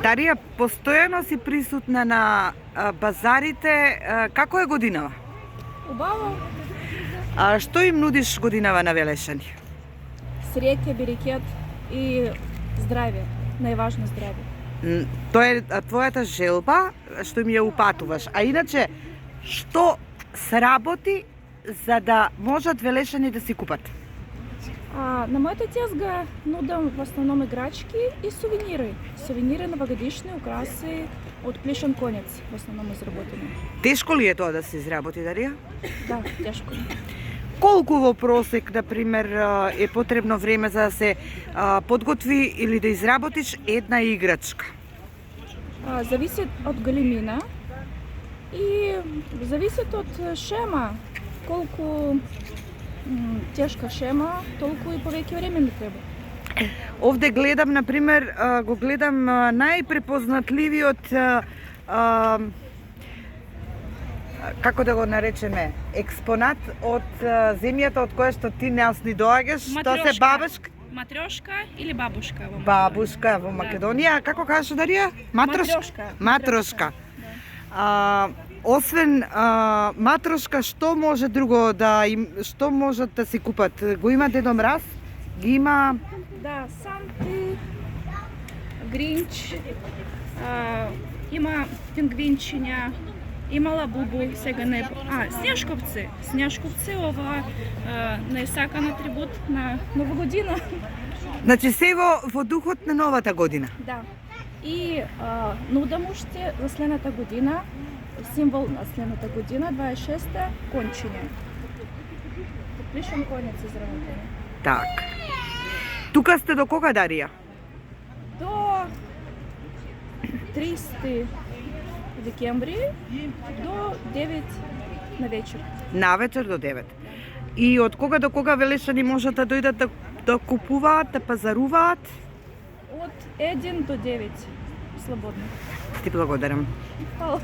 Дарија, постојано си присутна на базарите. Како е годинава? Убаво. Што им нудиш годинава на Велешани? Среќа, берекет и здравје. Најважно здравје. Тоа е твојата желба што им ја упатуваш. А иначе, што сработи за да можат Велешани да си купат? На мојата тезга нудам в основном играчки и сувенири. Сувенири новогодишни, украси од плешен конец, в основном изработени. Тешко ли е тоа да се изработи, Дарија? Да, тешко. Колку во просек, например, е потребно време за да се подготви или да изработиш една играчка? Зависи од големина и зависи од шема. Колку тешка шема, толку и повеќе време ми треба. Овде гледам, например, го гледам најпрепознатливиот, како да го наречеме, експонат од земјата од која што ти нас ни доаѓаш, тоа се бабушка. Матрёшка или бабушка во Македонија. Бабушка во Македонија, како кажеш, Дарија? Матрошка. Матрошка. Освен матрошка, што може друго што можат да си купат? Го има Дедо Мраз? Ги има... Да, Санти, Гринч, има пингвинчиња, има Лабубу, сега не... Снежковци. Снежковци, ова најсакан атрибут на Нова година. Значи се во духот на новата година? Да. И нудам уште за следната година, символ на следната година, 26-та, кончиње. Плешен конец изработени. Так. Тука сте до кога, Дарија? До 30 декември до 9 на вечер. На вечер до 9. И од кога до кога Велешани можат да дојдат да купуваат, да пазаруваат? Од 1 до 9 слободно. Ти благодарам. Хвала.